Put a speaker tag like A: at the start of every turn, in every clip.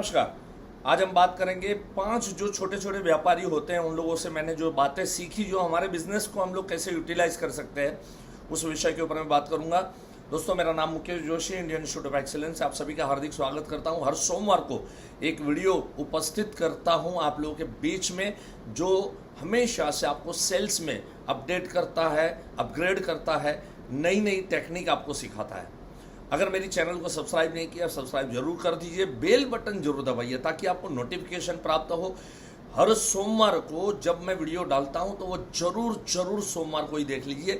A: नमस्कार। आज हम बात करेंगे 5 जो छोटे छोटे व्यापारी होते हैं उन लोगों से मैंने जो बातें सीखी, जो हमारे बिजनेस को हम लोग कैसे यूटिलाइज कर सकते हैं, उस विषय के ऊपर मैं बात करूंगा। दोस्तों, मेरा नाम Mukesh Joshi, Indian institute of excellence. आप सभी का हार्दिक स्वागत करता हूं। हर सोमवार को एक वीडियो उपस्थित करता हूं आप लोगों के बीच में, जो हमेशा से आपको सेल्स में अपडेट करता है, अपग्रेड करता है, नई नई टेक्निक आपको सिखाता है। अगर मेरी चैनल को सब्सक्राइब नहीं किया, सब्सक्राइब जरूर कर दीजिए, बेल बटन जरूर दबाइए ताकि आपको नोटिफिकेशन प्राप्त हो। हर सोमवार को जब मैं वीडियो डालता हूं तो वो जरूर सोमवार को ही देख लीजिए,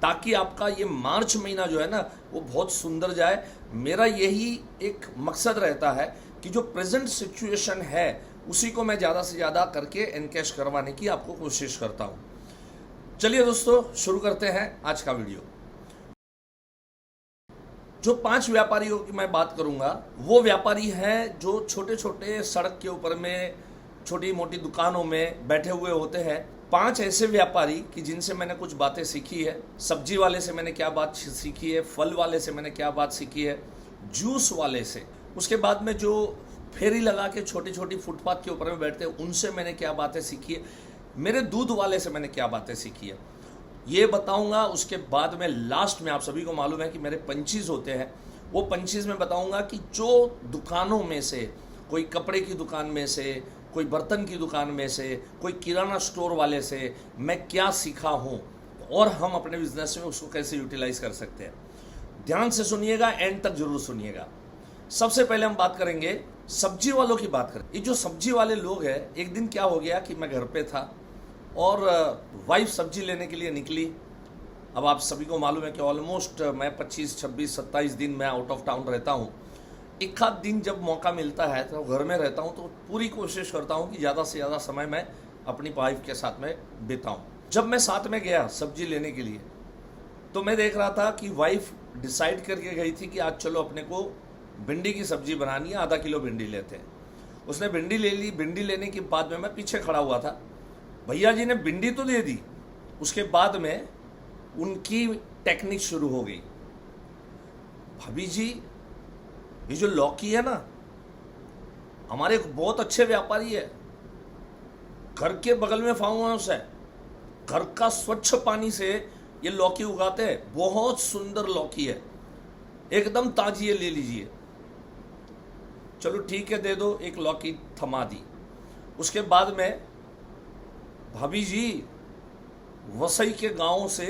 A: ताकि आपका ये मार्च महीना जो है ना वो बहुत सुंदर जाए। मेरा यही एक मकसद रहता है कि जो प्रेजेंट सिचुएशन है उसी को मैं ज़्यादा से ज़्यादा करके एनकैश करवाने की आपको कोशिश करता हूँ। चलिए दोस्तों, शुरू करते हैं आज का वीडियो। जो 5 व्यापारियों की मैं बात करूंगा वो व्यापारी हैं जो छोटे छोटे सड़क के ऊपर में छोटी मोटी दुकानों में बैठे हुए होते हैं। 5 ऐसे व्यापारी कि जिनसे मैंने कुछ बातें सीखी है। सब्जी वाले से मैंने क्या बात सीखी है, फल वाले से मैंने क्या बात सीखी है, जूस वाले से, उसके बाद में जो फेरी लगा के छोटी छोटी फुटपाथ के ऊपर में बैठते हैं उनसे मैंने क्या बातें सीखी है, मेरे दूध वाले से मैंने क्या बातें सीखी है, ये बताऊंगा। उसके बाद में लास्ट में, आप सभी को मालूम है कि मेरे पंचीज होते हैं, वो पंचीज में बताऊंगा कि जो दुकानों में से, कोई कपड़े की दुकान में से, कोई बर्तन की दुकान में से, कोई किराना स्टोर वाले से मैं क्या सीखा हूं और हम अपने बिजनेस में उसको कैसे यूटिलाइज कर सकते हैं। ध्यान से सुनिएगा, एंड तक जरूर सुनिएगा। सबसे पहले हम बात करेंगे सब्जी वालों की बात करें। ये जो सब्जी वाले लोग हैं, एक दिन क्या हो गया कि मैं घर पे था और वाइफ सब्जी लेने के लिए निकली। अब आप सभी को मालूम है कि ऑलमोस्ट मैं 25, 26, 27 दिन मैं आउट ऑफ टाउन रहता हूँ। एक आध दिन जब मौका मिलता है तो घर में रहता हूँ, तो पूरी कोशिश करता हूँ कि ज़्यादा से ज़्यादा समय मैं अपनी वाइफ के साथ में बिताऊँ। जब मैं साथ में गया सब्जी लेने के लिए तो मैं देख रहा था कि वाइफ डिसाइड करके गई थी कि आज चलो अपने को भिंडी की सब्जी बनानी है, आधा किलो भिंडी लेते हैं। उसने भिंडी ले ली। भिंडी लेने के बाद में मैं पीछे खड़ा हुआ था। भैया जी ने भिंडी तो दे दी, उसके बाद में उनकी टेक्निक शुरू हो गई। भाभी जी, ये जो लौकी है ना, हमारे एक बहुत अच्छे व्यापारी है, घर के बगल में फार्म हाउस है, घर का स्वच्छ पानी से ये लौकी उगाते हैं, बहुत सुंदर लौकी है, एकदम ताजी है, ले लीजिए। चलो ठीक है, दे दो। एक लौकी थमा दी। उसके बाद में भाभी जी, वसई के गांव से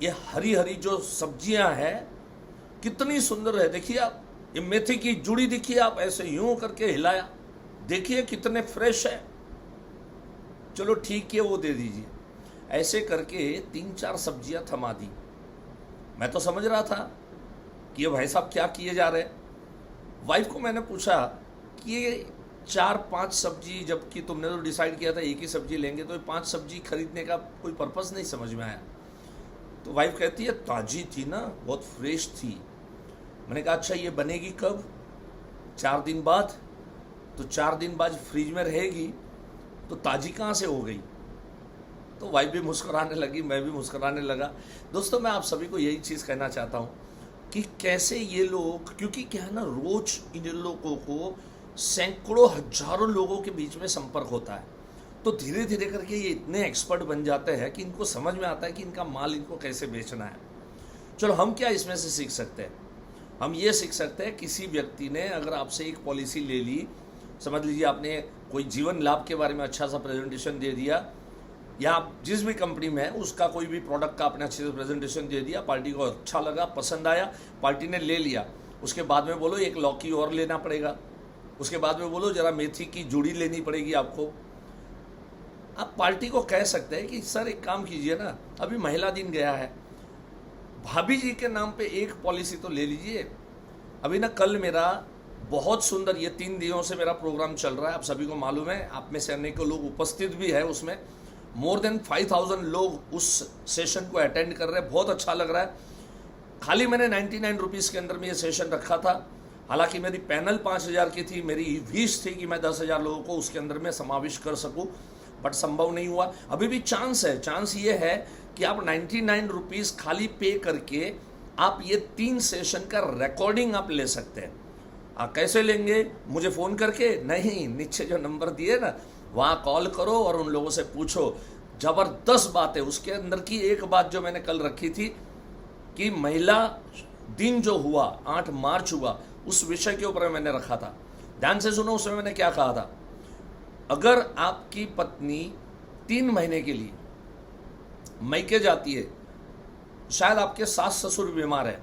A: ये हरी हरी जो सब्जियां हैं कितनी सुंदर है, देखिए आप। ये मेथी की जुड़ी दिखिए आप, ऐसे यूं करके हिलाया, देखिए कितने फ्रेश है। चलो ठीक है, वो दे दीजिए। ऐसे करके 3-4 सब्जियां थमा दी। मैं तो समझ रहा था कि ये भाई साहब क्या किए जा रहे हैं। वाइफ को मैंने पूछा कि ये 4-5 सब्जी, जबकि तुमने तो डिसाइड किया था एक ही सब्जी लेंगे, तो ये 5 सब्जी खरीदने का कोई पर्पस नहीं समझ में आया। तो वाइफ कहती है ताजी थी ना, बहुत फ्रेश थी। मैंने कहा अच्छा, ये बनेगी कब? 4 दिन बाद। तो 4 दिन बाद फ्रिज में रहेगी तो ताजी कहाँ से हो गई? तो वाइफ भी मुस्कुराने लगी, मैं भी मुस्कुराने लगा। दोस्तों, मैं आप सभी को यही चीज़ कहना चाहता हूँ कि कैसे ये लोग, क्योंकि क्या है ना, रोज इन लोगों को सैकड़ों हजारों लोगों के बीच में संपर्क होता है, तो धीरे धीरे करके ये इतने एक्सपर्ट बन जाते हैं कि इनको समझ में आता है कि इनका माल इनको कैसे बेचना है। चलो, हम क्या इसमें से सीख सकते हैं? हम ये सीख सकते हैं, किसी व्यक्ति ने अगर आपसे एक पॉलिसी ले ली, समझ लीजिए आपने कोई जीवन लाभ के बारे में अच्छा सा प्रेजेंटेशन दे दिया, या आप जिस भी कंपनी में है उसका कोई भी प्रोडक्ट का आपने अच्छे से प्रेजेंटेशन दे दिया, पार्टी को अच्छा लगा, पसंद आया, पार्टी ने ले लिया। उसके बाद में बोलो एक लौकी और लेना पड़ेगा, उसके बाद में बोलो जरा मेथी की जुड़ी लेनी पड़ेगी आपको। आप पार्टी को कह सकते हैं कि सर एक काम कीजिए ना, अभी महिला दिन गया है, भाभी जी के नाम पे एक पॉलिसी तो ले लीजिए। अभी ना कल मेरा बहुत सुंदर, ये 3 दिनों से मेरा प्रोग्राम चल रहा है, आप सभी को मालूम है, आप में से अनेकों लोग उपस्थित भी है उसमें। मोर देन 5000 लोग उस सेशन को अटेंड कर रहे हैं, बहुत अच्छा लग रहा है। खाली मैंने 99 रुपीज़ के अंदर में ये सेशन रखा था। हालांकि मेरी पैनल 5000 की थी, मेरी विश थी कि मैं 10,000 लोगों को उसके अंदर में समावेश कर सकूं, बट संभव नहीं हुआ। अभी भी चांस है। चांस ये है कि आप 99 रुपीज़ खाली पे करके आप ये 3 सेशन का रिकॉर्डिंग आप ले सकते हैं। कैसे लेंगे? मुझे फ़ोन करके नहीं, नीचे जो नंबर दिए ना वहाँ कॉल करो और उन लोगों से पूछो। ज़बरदस्त बात है। उसके अंदर की एक बात जो मैंने कल रखी थी कि महिला दिन जो हुआ 8 मार्च हुआ, उस विषय के ऊपर मैंने रखा था। ध्यान से सुनो, उसमें मैंने क्या कहा था। अगर आपकी पत्नी 3 महीने के लिए मैके जाती है, शायद आपके सास ससुर बीमार है,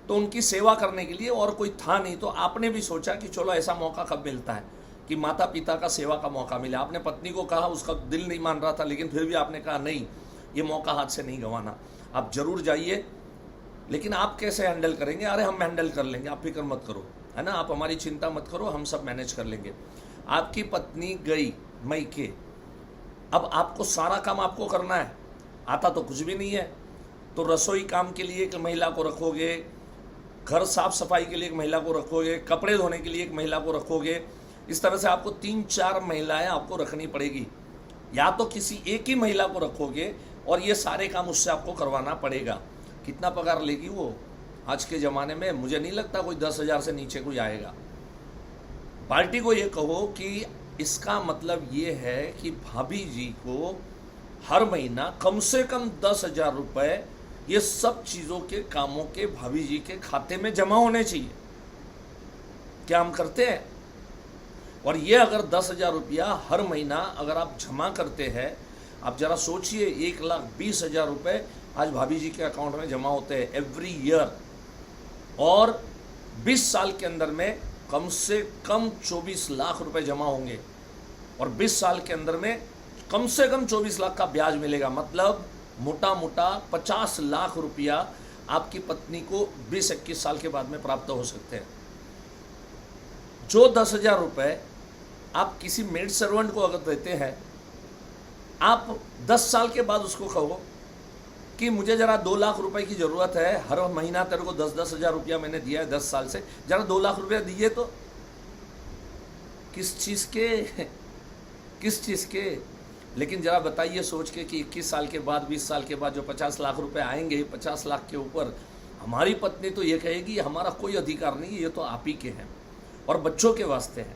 A: तो उनकी सेवा करने के लिए और कोई था नहीं, तो आपने भी सोचा कि चलो ऐसा मौका कब मिलता है कि माता पिता का सेवा का मौका मिले। आपने पत्नी को कहा, उसका दिल नहीं मान रहा था, लेकिन फिर भी आपने कहा नहीं, ये मौका हाथ से नहीं गंवाना, आप जरूर जाइए। लेकिन आप कैसे हैंडल करेंगे? अरे हम हैंडल कर लेंगे, आप फिक्र मत करो, है ना, आप हमारी चिंता मत करो, हम सब मैनेज कर लेंगे। आपकी पत्नी गई मैके, अब आपको सारा काम आपको करना है, आता तो कुछ भी नहीं है, तो रसोई काम के लिए एक महिला को रखोगे, घर साफ सफाई के लिए एक महिला को रखोगे, कपड़े धोने के लिए एक महिला को रखोगे। इस तरह से आपको 3-4 महिलाएं आपको रखनी पड़ेगी, या तो किसी एक ही महिला को रखोगे और ये सारे काम उससे आपको करवाना पड़ेगा। कितना पगार लेगी वो? आज के ज़माने में मुझे नहीं लगता कोई 10,000 से नीचे कोई आएगा। पार्टी को ये कहो कि इसका मतलब ये है कि भाभी जी को हर महीना कम से कम 10,000 रुपये ये सब चीज़ों के कामों के भाभी जी के खाते में जमा होने चाहिए। क्या हम करते हैं? और ये अगर 10,000 रुपया हर महीना अगर आप जमा करते हैं, आप जरा सोचिए, 1,20,000 रुपये आज भाभी जी के अकाउंट में जमा होते हैं एवरी ईयर, और 20 साल के अंदर में कम से कम 24 लाख रुपए जमा होंगे, और 20 साल के अंदर में कम से कम 24 लाख का ब्याज मिलेगा। मतलब मोटा मोटा 50 लाख रुपया आपकी पत्नी को 20-21 साल के बाद में प्राप्त हो सकते हैं। जो 10,000 रुपये आप किसी मेड सर्वेंट को अगर देते हैं, आप 10 साल के बाद उसको कहो कि मुझे जरा 2 लाख रुपए की ज़रूरत है, हर महीना तेरे को 10-10 हज़ार रुपया मैंने दिया है 10 साल से, जरा 2 लाख रुपया दीजिए, तो किस चीज़ के, किस चीज़ के? लेकिन जरा बताइए सोच के कि 21 साल के बाद, 20 साल के बाद जो 50 लाख रुपए आएंगे, 50 लाख के ऊपर हमारी पत्नी तो ये कहेगी हमारा कोई अधिकार नहीं, ये तो आप ही के हैं और बच्चों के वास्ते हैं।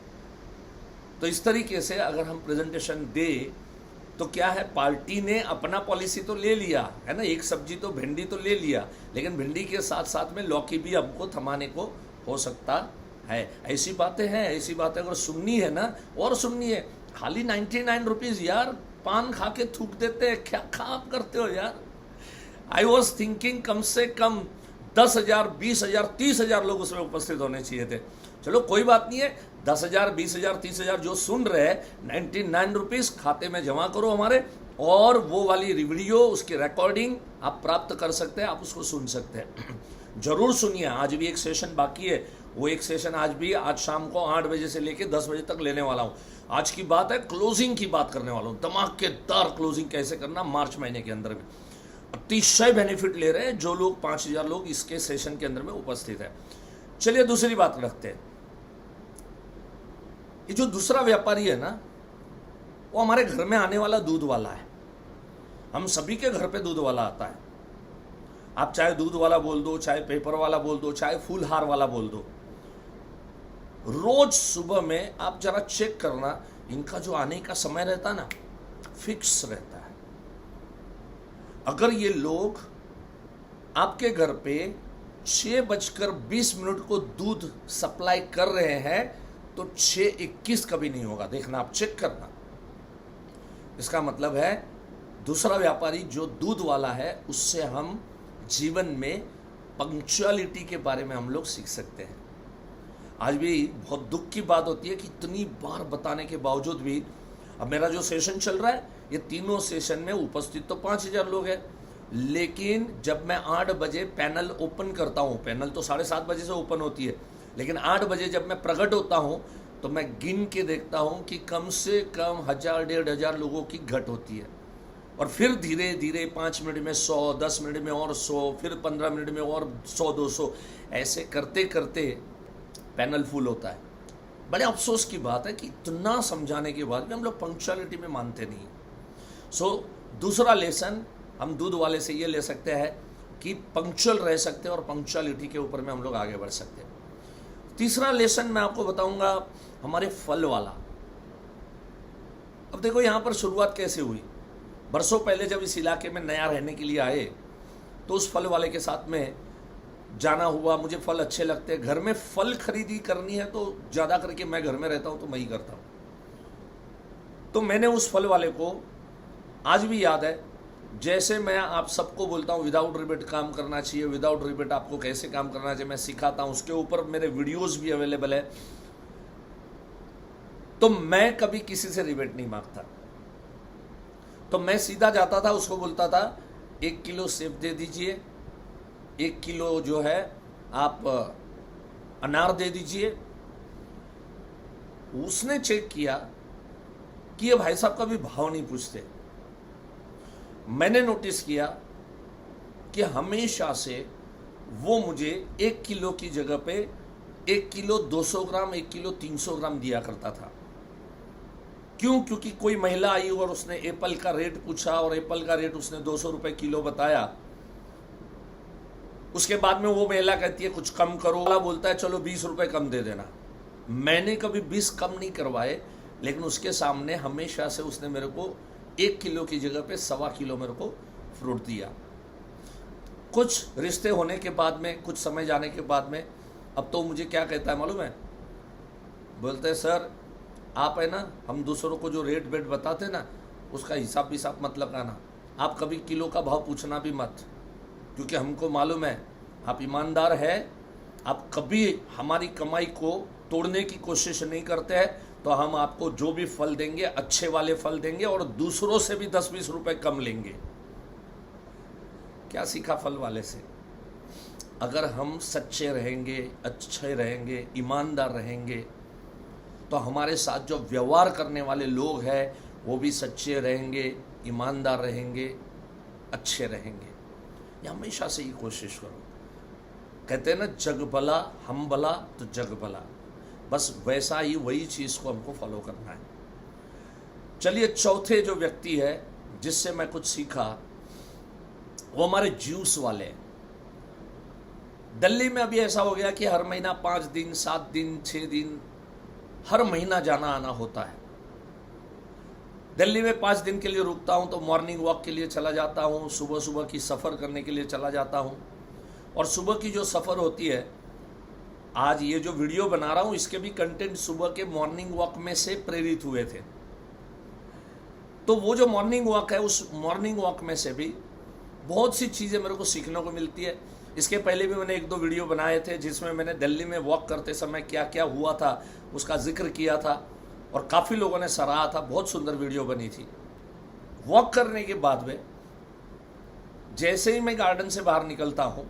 A: तो इस तरीके से अगर हम प्रेजेंटेशन दे तो क्या है, पार्टी ने अपना पॉलिसी तो ले लिया है ना, एक सब्जी तो भिंडी तो ले लिया, लेकिन भिंडी के साथ साथ में लौकी भी हमको थमाने को हो सकता है। ऐसी बातें हैं, ऐसी बातें अगर सुननी है ना, और सुननी है। खाली 99 रुपीज़ यार, पान खा के थूक देते हैं, क्या खाप करते हो यार। आई वॉज थिंकिंग कम से कम 10,000, 20,000, 30,000 लोग उसमें उपस्थित होने चाहिए थे। चलो कोई बात नहीं है, 10,000, 20,000, 30,000 जो सुन रहे हैं, 99 रुपीज़ खाते में जमा करो हमारे, और वो वाली वीडियो, उसकी रिकॉर्डिंग आप प्राप्त कर सकते हैं, आप उसको सुन सकते हैं। जरूर सुनिए, आज भी एक सेशन बाकी है, वो एक सेशन आज भी, आज शाम को 8 बजे से लेकर 10 बजे तक लेने वाला हूँ। आज की बात है क्लोजिंग की बात करने वाला हूँ, धमाकेदार क्लोजिंग कैसे करना मार्च महीने के अंदर में। अतिशय बेनिफिट ले रहे हैं जो लोग, 5,000 लोग इसके सेशन के अंदर में उपस्थित है। चलिए दूसरी बात रखते हैं। ये जो दूसरा व्यापारी है ना, वो हमारे घर में आने वाला दूध वाला है। हम सभी के घर पे दूध वाला आता है। आप चाहे दूध वाला बोल दो, चाहे पेपर वाला बोल दो, चाहे फूलहार वाला बोल दो, रोज सुबह में आप जरा चेक करना, इनका जो आने का समय रहता ना, फिक्स रहता है। अगर ये लोग आपके घर पे 6:20 को दूध सप्लाई कर रहे हैं, तो 6:21 कभी नहीं होगा। देखना, आप चेक करना। इसका मतलब है दूसरा व्यापारी जो दूध वाला है, उससे हम जीवन में पंक्चुअलिटी के बारे में हम लोग सीख सकते हैं। आज भी बहुत दुख की बात होती है कि इतनी बार बताने के बावजूद भी, अब मेरा जो सेशन चल रहा है, ये तीनों सेशन में उपस्थित तो 5,000 लोग हैं, लेकिन जब मैं 8 बजे पैनल ओपन करता हूँ, पैनल तो 7:30 बजे से ओपन होती है, लेकिन 8 बजे जब मैं प्रकट होता हूँ तो मैं गिन के देखता हूँ कि कम से कम 1,000-1,500 लोगों की घट होती है। और फिर धीरे धीरे 5 मिनट में 100, 10 मिनट में और 100, फिर 15 मिनट में और 100-200, ऐसे करते करते पैनल फुल होता है। बड़े अफसोस की बात है कि इतना समझाने के बाद भी हम लोग पंक्चुअलिटी में मानते नहीं। सो दूसरा लेसन हम दूध वाले से ये ले सकते हैं कि पंक्चुअल रह सकते हैं और पंक्चुअलिटी के ऊपर में हम लोग आगे बढ़ सकते हैं। तीसरा लेसन मैं आपको बताऊंगा हमारे फल वाला। अब देखो यहां पर शुरुआत कैसे हुई। बरसों पहले जब इस इलाके में नया रहने के लिए आए तो उस फल वाले के साथ में जाना हुआ। मुझे फल अच्छे लगते हैं, घर में फल खरीदी करनी है तो ज़्यादा करके मैं घर में रहता हूं तो मैं ही करता हूं। तो मैंने उस फल वाले को आज भी याद है, जैसे मैं आप सबको बोलता हूं विदाउट रिबेट काम करना चाहिए, विदाउट रिबेट आपको कैसे काम करना चाहिए मैं सिखाता हूं, उसके ऊपर मेरे वीडियोस भी अवेलेबल है। तो मैं कभी किसी से रिबेट नहीं मांगता। तो मैं सीधा जाता था, उसको बोलता था 1 किलो सेब दे दीजिए, 1 किलो जो है आप अनार दे दीजिए। उसने चेक किया कि ये भाई साहब का भी भाव नहीं पूछते। मैंने नोटिस किया कि हमेशा से वो मुझे 1 किलो की जगह पे 1 किलो 200 ग्राम, 1 किलो 300 ग्राम दिया करता था। क्यों? क्योंकि कोई महिला आई और उसने एप्पल का रेट पूछा और एप्पल का रेट उसने 200 रुपए किलो बताया। उसके बाद में वो महिला कहती है कुछ कम करो, वाला बोलता है चलो 20 रुपए कम दे देना। मैंने कभी 20 कम नहीं करवाए, लेकिन उसके सामने हमेशा से उसने मेरे को 1 किलो की जगह पे 1.25 किलो मेरे को फ्रूट दिया। कुछ रिश्ते होने के बाद में, कुछ समय जाने के बाद में, अब तो मुझे क्या कहता है मालूम है? बोलते हैं सर आप है ना, हम दूसरों को जो रेट वेट बताते ना उसका हिसाब विसाब मत लगाना, आप कभी किलो का भाव पूछना भी मत, क्योंकि हमको मालूम है आप ईमानदार है, आप कभी हमारी कमाई को तोड़ने की कोशिश नहीं करते हैं। तो हम आपको जो भी फल देंगे अच्छे वाले फल देंगे और दूसरों से भी 10-20 रुपए कम लेंगे। क्या सीखा फल वाले से? अगर हम सच्चे रहेंगे, अच्छे रहेंगे, ईमानदार रहेंगे तो हमारे साथ जो व्यवहार करने वाले लोग हैं वो भी सच्चे रहेंगे, ईमानदार रहेंगे, अच्छे रहेंगे। ये हमेशा से ही कोशिश करो। कहते हैं ना जग भला हम भला तो जग भला, बस वैसा ही वही चीज़ को हमको फॉलो करना है। चलिए चौथे जो व्यक्ति है जिससे मैं कुछ सीखा वो हमारे जूस वाले हैं। दिल्ली में अभी ऐसा हो गया कि हर महीना 5 दिन, 7 दिन, 6 दिन, हर महीना जाना आना होता है। दिल्ली में 5 दिन के लिए रुकता हूं तो मॉर्निंग वॉक के लिए चला जाता हूं, सुबह सुबह की सफ़र करने के लिए चला जाता हूं। और सुबह की जो सफ़र होती है, आज ये जो वीडियो बना रहा हूं इसके भी कंटेंट सुबह के मॉर्निंग वॉक में से प्रेरित हुए थे। तो वो जो मॉर्निंग वॉक है, उस मॉर्निंग वॉक में से भी बहुत सी चीज़ें मेरे को सीखने को मिलती है। इसके पहले भी मैंने 1-2 वीडियो बनाए थे जिसमें मैंने दिल्ली में वॉक करते समय क्या क्या हुआ था उसका जिक्र किया था और काफ़ी लोगों ने सराहा था। बहुत सुंदर वीडियो बनी थी। वॉक करने के बाद में जैसे ही मैं गार्डन से बाहर निकलता हूँ,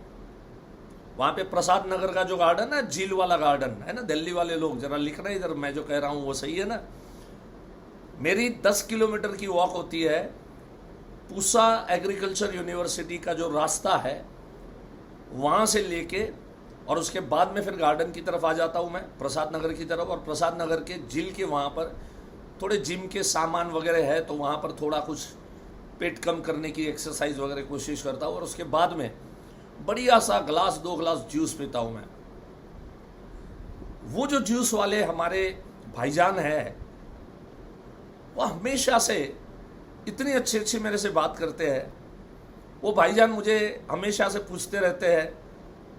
A: वहाँ पे प्रसाद नगर का जो गार्डन है, झील वाला गार्डन है ना, दिल्ली वाले लोग जरा लिख रहे हैं इधर, मैं जो कह रहा हूँ वो सही है ना। मेरी 10 किलोमीटर की वॉक होती है। पूसा एग्रीकल्चर यूनिवर्सिटी का जो रास्ता है वहाँ से लेके और उसके बाद में फिर गार्डन की तरफ आ जाता हूँ मैं, प्रसाद नगर की तरफ। और प्रसाद नगर के झील के वहाँ पर थोड़े जिम के सामान वगैरह है तो वहाँ पर थोड़ा कुछ पेट कम करने की एक्सरसाइज वगैरह कोशिश करता हूँ। और उसके बाद में बढ़िया सा ग्लास 2 ग्लास जूस पीता हूँ मैं। वो जो जूस वाले हमारे भाईजान है वो हमेशा से इतनी अच्छी मेरे से बात करते हैं। वो भाईजान मुझे हमेशा से पूछते रहते हैं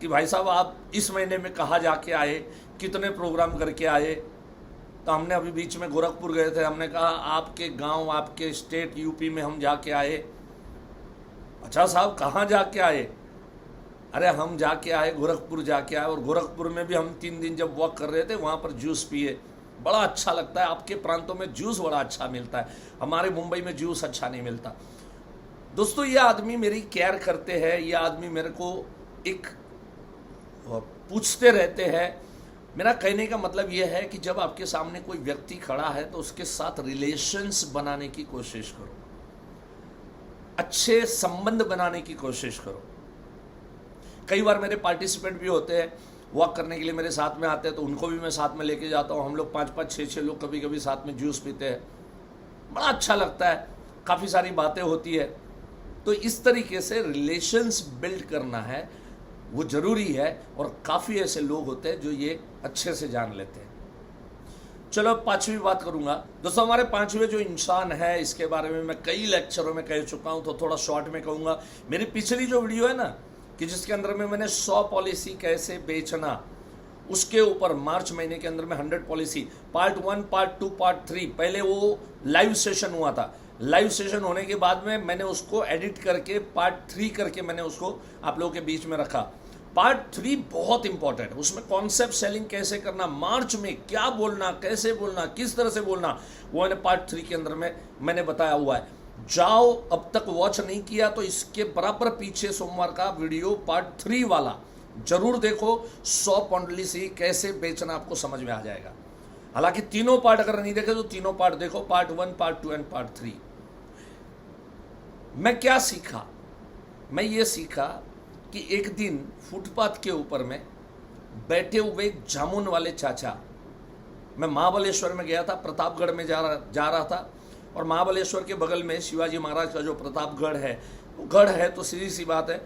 A: कि भाई साहब आप इस महीने में कहाँ जाके आए, कितने प्रोग्राम करके आए। तो हमने अभी बीच में गोरखपुर गए थे, हमने कहा आपके गांव, आपके स्टेट यूपी में हम जाके आए। अच्छा साहब कहाँ जाके आए? अरे हम जाके आए, गोरखपुर जाके आए। और गोरखपुर में भी हम 3 दिन जब वॉक कर रहे थे वहाँ पर जूस पिए। बड़ा अच्छा लगता है, आपके प्रांतों में जूस बड़ा अच्छा मिलता है, हमारे मुंबई में जूस अच्छा नहीं मिलता। दोस्तों ये आदमी मेरी केयर करते हैं, ये आदमी मेरे को एक पूछते रहते हैं। मेरा कहने का मतलब यह है कि जब आपके सामने कोई व्यक्ति खड़ा है तो उसके साथ रिलेशंस बनाने की कोशिश करो, अच्छे संबंध बनाने की कोशिश करो। कई बार मेरे पार्टिसिपेंट भी होते हैं, वॉक करने के लिए मेरे साथ में आते हैं तो उनको भी मैं साथ में लेके जाता हूँ। हम लोग 5-5, 6-6 लोग कभी कभी साथ में जूस पीते हैं, बड़ा अच्छा लगता है, काफ़ी सारी बातें होती है। तो इस तरीके से रिलेशंस बिल्ड करना है। वो जरूरी है, और काफ़ी ऐसे लोग होते हैं जो ये अच्छे से जान लेते हैं। चलो पांचवी बात करूंगा दोस्तों। हमारे पांचवें जो इंसान है, इसके बारे में मैं कई लेक्चरों में कह चुका हूं, तो थोड़ा शॉर्ट में कहूंगा। मेरी पिछली जो वीडियो है ना, कि जिसके अंदर में मैंने 100 पॉलिसी कैसे बेचना, उसके ऊपर मार्च महीने के अंदर में 100 पॉलिसी, पार्ट 1, पार्ट 2, पार्ट 3, पहले वो लाइव सेशन हुआ था। लाइव सेशन होने के बाद में मैंने उसको एडिट करके पार्ट 3 करके मैंने उसको आप लोगों के बीच में रखा। पार्ट 3 बहुत इंपॉर्टेंट है, उसमें कॉन्सेप्ट सेलिंग कैसे करना, मार्च में क्या बोलना, कैसे बोलना, किस तरह से बोलना, वो मैंने पार्ट 3 के अंदर में मैंने बताया हुआ है। जाओ, अब तक वॉच नहीं किया तो इसके बराबर पीछे सोमवार का वीडियो पार्ट 3 वाला जरूर देखो। 100 पॉलिसी कैसे बेचना आपको समझ में आ जाएगा। हालांकि तीनों पार्ट अगर नहीं देखे तो तीनों पार्ट देखो, पार्ट 1, पार्ट 2 एंड पार्ट 3। मैं क्या सीखा? मैं ये सीखा कि एक दिन फुटपाथ के ऊपर में बैठे हुए जामुन वाले चाचा, मैं महाबलेश्वर में गया था, प्रतापगढ़ में जा रहा था, और महाबलेश्वर के बगल में शिवाजी महाराज का जो प्रतापगढ़ है, वो गढ़ है, तो सीधी सी बात है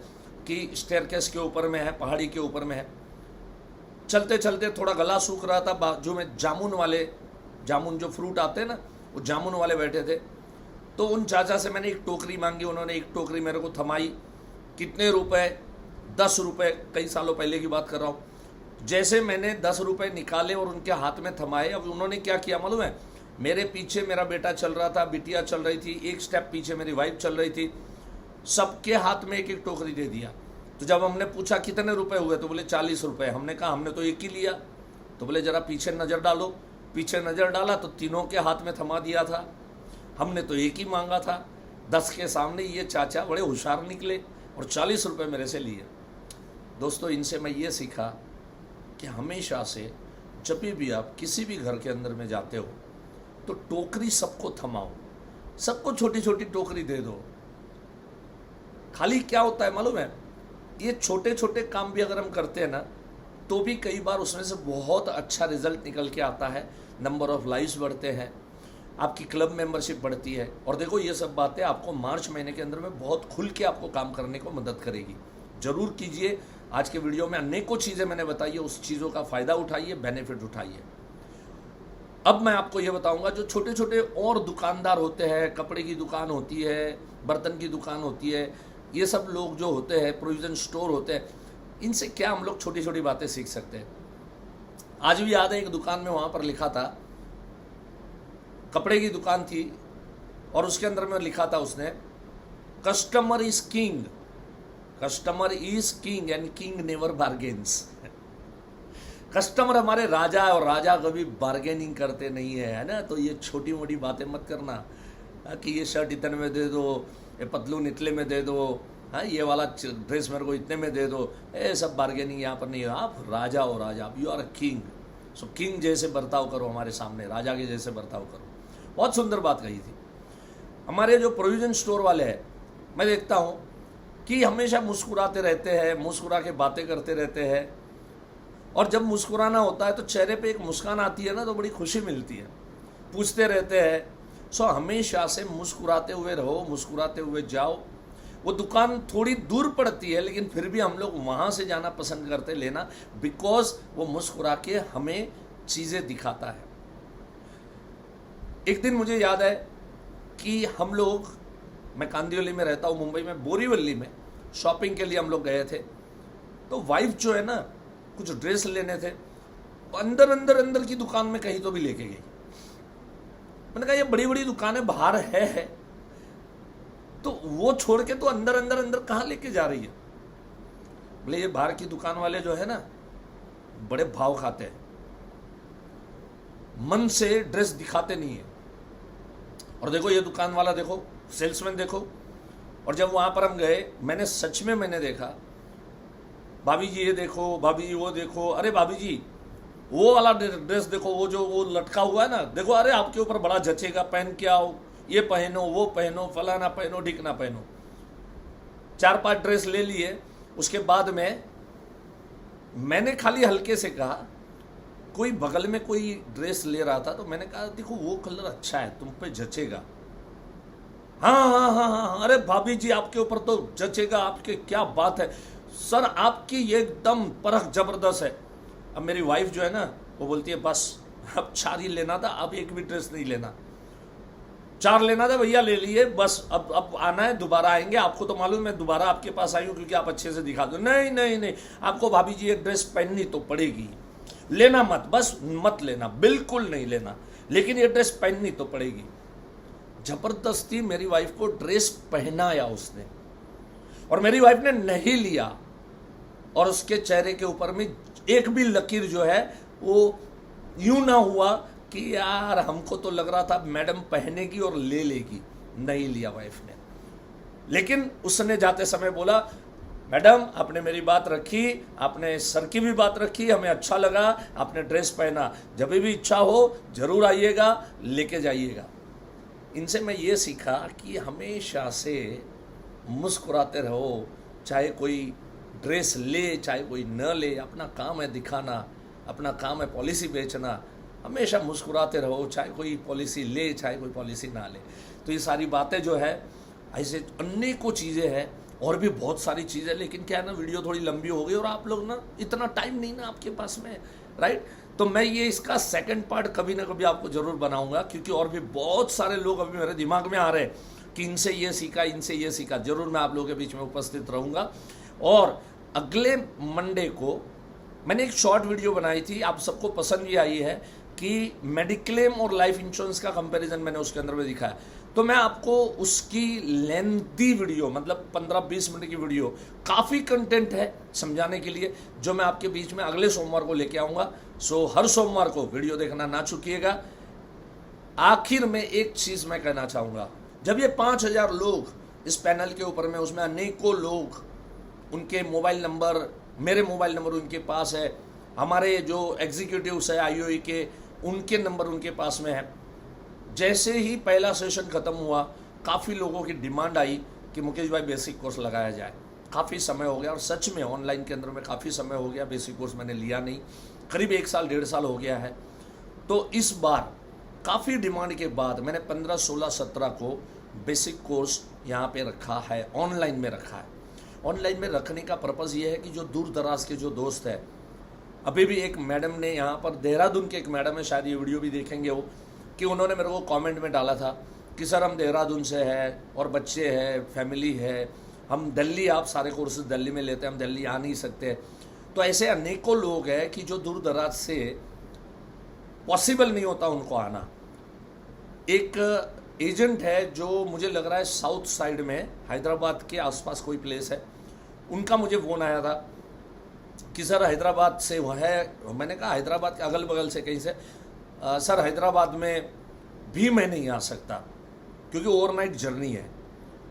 A: कि स्टेयरकेस के ऊपर में है, पहाड़ी के ऊपर में है। चलते चलते थोड़ा गला सूख रहा था, बाजू में जामुन जो फ्रूट आते हैं ना, वो जामुन वाले बैठे थे। तो उन चाचा से मैंने एक टोकरी मांगी, उन्होंने एक टोकरी मेरे को थमाई। कितने रुपए? 10 रुपये, कई सालों पहले की बात कर रहा हूँ। जैसे मैंने 10 रुपये निकाले और उनके हाथ में थमाए, अब उन्होंने क्या किया मालूम है? मेरे पीछे मेरा बेटा चल रहा था, बिटिया चल रही थी, एक स्टेप पीछे मेरी वाइफ चल रही थी, सबके हाथ में एक एक टोकरी दे दिया। तो जब हमने पूछा कितने रुपए हुए, तो बोले 40 रुपये। हमने कहा हमने तो एक ही लिया। तो बोले जरा पीछे नज़र डालो। पीछे नज़र डाला तो तीनों के हाथ में थमा दिया था, हमने तो एक ही मांगा था। 10 के सामने ये चाचा बड़े होशियार निकले और 40 रुपये मेरे से लिए। दोस्तों, इनसे मैं ये सीखा कि हमेशा से जब भी आप किसी भी घर के अंदर में जाते हो तो टोकरी सबको थमाओ, सबको छोटी छोटी टोकरी दे दो। खाली क्या होता है मालूम है? ये छोटे छोटे काम भी अगर हम करते हैं ना, तो भी कई बार उसमें से बहुत अच्छा रिजल्ट निकल के आता है। नंबर ऑफ लाइव्स बढ़ते हैं, आपकी क्लब मेंबरशिप बढ़ती है। और देखो, ये सब बातें आपको मार्च महीने के अंदर में बहुत खुल के आपको काम करने को मदद करेगी। जरूर कीजिए। आज के वीडियो में अनेकों चीज़ें मैंने बताई है, उस चीज़ों का फ़ायदा उठाइए, बेनिफिट उठाइए। अब मैं आपको ये बताऊंगा, जो छोटे छोटे और दुकानदार होते हैं, कपड़े की दुकान होती है, बर्तन की दुकान होती है, ये सब लोग जो होते हैं, प्रोविजन स्टोर होते हैं, इनसे क्या हम लोग छोटी छोटी बातें सीख सकते हैं। आज भी याद है, एक दुकान में वहाँ पर लिखा था, कपड़े की दुकान थी, और उसके अंदर में लिखा था उसने, customer is king, customer is king and king never bargains. Customer हमारे राजा है और राजा कभी बार्गेनिंग करते नहीं है ना। तो ये छोटी मोटी बातें मत करना कि ये शर्ट इतने में दे दो, ये पतलून इतने में दे दो, हाँ ये वाला ड्रेस मेरे को इतने में दे दो। ये सब बार्गेनिंग यहाँ पर नहीं है। आप राजा हो, राजा, you are a king. So king जैसे बर्ताव करो हमारे सामने, राजा के जैसे बर्ताव करो। बहुत सुंदर बात कही थी। हमारे जो प्रोविजन स्टोर वाले हैं, मैं देखता हूँ कि हमेशा मुस्कुराते रहते हैं, मुस्कुरा के बातें करते रहते हैं, और जब मुस्कुराना होता है तो चेहरे पे एक मुस्कान आती है ना, तो बड़ी खुशी मिलती है। पूछते रहते हैं। सो हमेशा से मुस्कुराते हुए रहो, मुस्कुराते हुए जाओ। वो दुकान थोड़ी दूर पड़ती है, लेकिन फिर भी हम लोग वहाँ से जाना पसंद करते लेना, बिकॉज वो मुस्कुरा के हमें चीज़ें दिखाता है। एक दिन मुझे याद है कि हम लोग, मैं कांदिवली में रहता हूँ, मुंबई में बोरीवली में शॉपिंग के लिए हम लोग गए थे। तो वाइफ जो है ना, कुछ ड्रेस लेने थे, अंदर की दुकान में कहीं तो भी लेके गई। मैंने कहा ये बड़ी बड़ी दुकानें बाहर है, तो वो छोड़ के तो अंदर कहाँ लेके जा रही है? बोले ये बाहर की दुकान वाले जो है ना, बड़े भाव खाते हैं, मन से ड्रेस दिखाते नहीं है। और देखो ये दुकान वाला देखो, सेल्समैन देखो। और जब वहां पर हम गए, मैंने सच में मैंने देखा, भाभी जी ये देखो, भाभी जी वो देखो, अरे भाभी जी वो वाला ड्रेस देखो, वो जो वो लटका हुआ है ना, देखो, अरे आपके ऊपर बड़ा जचेगा, पहन के आओ, ये पहनो, वो पहनो, फलाना पहनो, ढिकना पहनो। 4-5 ड्रेस ले लिए। उसके बाद में मैंने खाली हल्के से कहा, कोई बगल में कोई ड्रेस ले रहा था, तो मैंने कहा देखो वो कलर अच्छा है, तुम पे जचेगा। हाँ हाँ हाँ हाँ, अरे भाभी जी आपके ऊपर तो जचेगा, आपके क्या बात है। सर आपकी ये एकदम परख जबरदस्त है। अब मेरी वाइफ जो है ना, वो बोलती है बस अब 4 ही लेना था, अब एक भी ड्रेस नहीं लेना। 4 लेना था भैया, ले लिए, बस अब आना है, दोबारा आएंगे, आपको तो मालूम है दोबारा आपके पास आई हूँ क्योंकि आप अच्छे से दिखा दो। नहीं नहीं नहीं, आपको भाभी जी ये ड्रेस पहननी तो पड़ेगी, लेना मत, बस मत लेना, बिल्कुल नहीं लेना, लेकिन ये ड्रेस पहननी तो पड़ेगी। जबरदस्ती मेरी वाइफ को ड्रेस पहनाया उसने, और मेरी वाइफ ने नहीं लिया, और उसके चेहरे के ऊपर में एक भी लकीर जो है वो यूं ना हुआ कि यार हमको तो लग रहा था मैडम पहनेगी और ले लेगी। नहीं लिया वाइफ ने, लेकिन उसने जाते समय बोला मैडम आपने मेरी बात रखी, आपने सर की भी बात रखी, हमें अच्छा लगा, आपने ड्रेस पहना, जब भी इच्छा हो जरूर आइएगा, लेके जाइएगा। इनसे मैं ये सीखा कि हमेशा से मुस्कुराते रहो, चाहे कोई ड्रेस ले चाहे कोई न ले, अपना काम है दिखाना, अपना काम है पॉलिसी बेचना, हमेशा मुस्कुराते रहो, चाहे कोई पॉलिसी ले चाहे कोई पॉलिसी ना ले। तो ये सारी बातें जो है, ऐसे अनेकों चीज़ें हैं, और भी बहुत सारी चीज़ें, लेकिन क्या है ना, वीडियो थोड़ी लंबी हो गई और आप लोग ना इतना टाइम नहीं ना आपके पास में, राइट। तो मैं ये इसका सेकंड पार्ट कभी ना कभी आपको जरूर बनाऊंगा, क्योंकि और भी बहुत सारे लोग अभी मेरे दिमाग में आ रहे हैं कि इनसे ये सीखा, इनसे ये सीखा। जरूर मैं आप लोगों के बीच में उपस्थित रहूंगा। और अगले मंडे को मैंने एक शॉर्ट वीडियो बनाई थी, आप सबको पसंद भी आई है, कि मेडिक्लेम और लाइफ इंश्योरेंस का कंपैरिजन मैंने उसके अंदर में दिखाया। तो मैं आपको उसकी लेंथी वीडियो, मतलब 15-20 मिनट की वीडियो, काफ़ी कंटेंट है समझाने के लिए, जो मैं आपके बीच में अगले सोमवार को लेके आऊँगा। सो हर सोमवार को वीडियो देखना ना चूकिएगा। आखिर में एक चीज़ मैं कहना चाहूँगा, जब ये 5000 लोग इस पैनल के ऊपर में, उसमें अनेकों लोग, उनके मोबाइल नंबर, मेरे मोबाइल नंबर उनके पास है, हमारे जो एग्जीक्यूटिव्स है IOE के, उनके नंबर उनके पास में है। जैसे ही पहला सेशन ख़त्म हुआ, काफ़ी लोगों की डिमांड आई कि मुकेश भाई बेसिक कोर्स लगाया जाए। काफ़ी समय हो गया, और सच में ऑनलाइन के अंदर में काफ़ी समय हो गया, बेसिक कोर्स मैंने लिया नहीं, करीब 1 साल 1.5 साल हो गया है। तो इस बार काफ़ी डिमांड के बाद मैंने 15, 16, 17 को बेसिक कोर्स यहाँ पे रखा है, ऑनलाइन में रखा है। ऑनलाइन में रखने का पर्पज़ ये है कि जो दूर दराज के जो दोस्त है, अभी भी एक मैडम ने यहाँ पर, देहरादून के एक मैडम है, शायद ये वीडियो भी देखेंगे वो, कि उन्होंने मेरे को कमेंट में डाला था कि सर हम देहरादून से हैं और बच्चे हैं, फैमिली है, हम दिल्ली, आप सारे कोर्सेज दिल्ली में लेते हैं, हम दिल्ली आ नहीं सकते। तो ऐसे अनेकों लोग हैं कि जो दूर दराज से पॉसिबल नहीं होता उनको आना। एक एजेंट है जो मुझे लग रहा है साउथ साइड में, हैदराबाद के आसपास कोई प्लेस है, उनका मुझे फ़ोन आया था कि सर हैदराबाद से वो है। मैंने कहा हैदराबाद के अगल बगल से कहीं से? सर हैदराबाद में भी मैं नहीं आ सकता क्योंकि ओवरनाइट जर्नी है,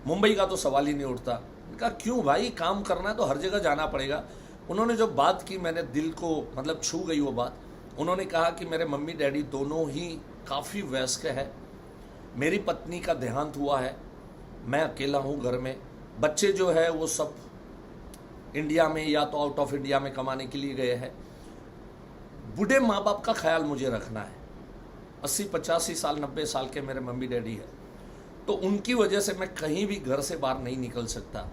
A: मुंबई का तो सवाल ही नहीं उठता। मैंने कहा क्यों भाई, काम करना है तो हर जगह जाना पड़ेगा। उन्होंने जो बात की, मैंने दिल को मतलब छू गई वो बात। उन्होंने कहा कि मेरे मम्मी डैडी दोनों ही काफ़ी वयस्क है, मेरी पत्नी का देहांत हुआ है, मैं अकेला हूँ घर में, बच्चे जो है वो सब इंडिया में या तो आउट ऑफ इंडिया में कमाने के लिए गए हैं। बूढ़े माँ बाप का ख्याल मुझे रखना है। 80, 85 साल, 90 साल के मेरे मम्मी डैडी है, तो उनकी वजह से मैं कहीं भी घर से बाहर नहीं निकल सकता।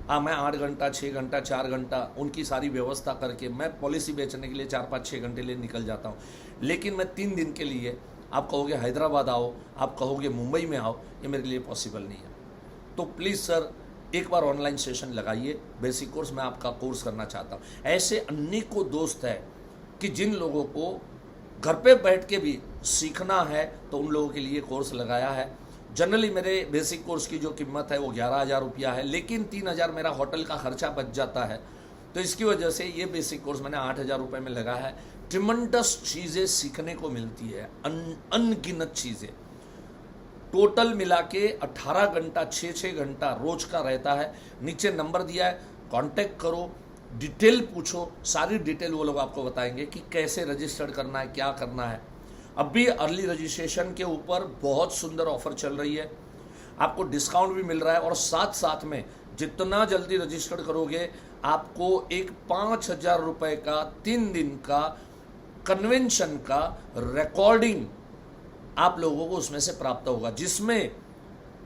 A: हाँ, मैं 8 घंटा, 6 घंटा, 4 घंटा उनकी सारी व्यवस्था करके मैं पॉलिसी बेचने के लिए 4-5-6 घंटे लिए निकल जाता हूँ। लेकिन मैं 3 दिन के लिए, आप कहोगे हैदराबाद आओ, आप कहोगे मुंबई में आओ, ये मेरे लिए पॉसिबल नहीं है। तो प्लीज़ सर एक बार ऑनलाइन सेशन लगाइए, बेसिक कोर्स मैं आपका कोर्स करना चाहता हूँ। ऐसे अनेकों दोस्त हैं कि जिन लोगों को घर पे बैठ के भी सीखना है, तो उन लोगों के लिए कोर्स लगाया है। जनरली मेरे बेसिक कोर्स की जो कीमत है वो 11,000 रुपया है, लेकिन 3,000 मेरा होटल का खर्चा बच जाता है, तो इसकी वजह से ये बेसिक कोर्स मैंने 8,000 रुपये में लगा है। ट्रिमेंडस चीज़ें सीखने को मिलती है, अनगिनत चीज़ें। टोटल मिला के 18 घंटा, 6-6 घंटा रोज का रहता है। नीचे नंबर दिया है, कांटेक्ट करो, डिटेल पूछो, सारी डिटेल वो लोग आपको बताएंगे कि कैसे रजिस्टर्ड करना है, क्या करना है। अभी अर्ली रजिस्ट्रेशन के ऊपर बहुत सुंदर ऑफर चल रही है, आपको डिस्काउंट भी मिल रहा है, और साथ साथ में जितना जल्दी रजिस्टर्ड करोगे आपको एक 5,000 रुपये का 3 दिन का कन्वेंशन का रिकॉर्डिंग आप लोगों को उसमें से प्राप्त होगा, जिसमें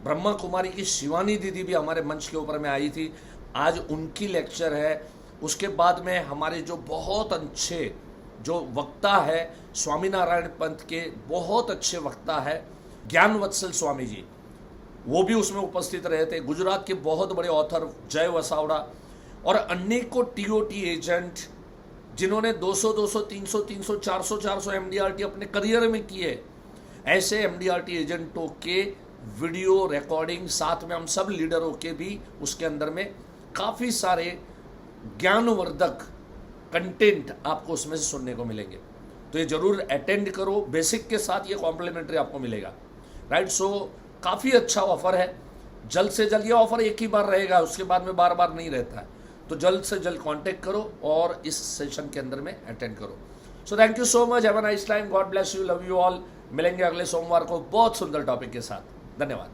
A: ब्रह्मा कुमारी की शिवानी दीदी भी हमारे मंच के ऊपर में आई थी। आज उनकी लेक्चर है। उसके बाद में हमारे जो बहुत अच्छे जो वक्ता है, स्वामीनारायण पंथ के बहुत अच्छे वक्ता है ज्ञान वत्सल स्वामी जी, वो भी उसमें उपस्थित रहे थे। गुजरात के बहुत बड़े ऑथर जय वसावड़ा और अनेकों टीओटी एजेंट जिन्होंने 200 200 300 300 400 400 एमडीआरटी अपने करियर में किए, ऐसे एमडीआरटी एजेंटों के वीडियो रिकॉर्डिंग, साथ में हम सब लीडरों के भी उसके अंदर में काफ़ी सारे ज्ञानवर्धक कंटेंट आपको उसमें से सुनने को मिलेंगे। तो ये जरूर अटेंड करो, बेसिक के साथ ये कॉम्प्लीमेंट्री आपको मिलेगा, राइट। सो काफ़ी अच्छा ऑफर है, जल्द से जल्द। ये ऑफर एक ही बार रहेगा, उसके बाद में बार बार नहीं रहता है, तो जल्द से जल्द कांटेक्ट करो और इस सेशन के अंदर में अटेंड करो। So thank you so much, have a nice time, God bless you, love you all. मिलेंगे अगले सोमवार को बहुत सुंदर टॉपिक के साथ। धन्यवाद।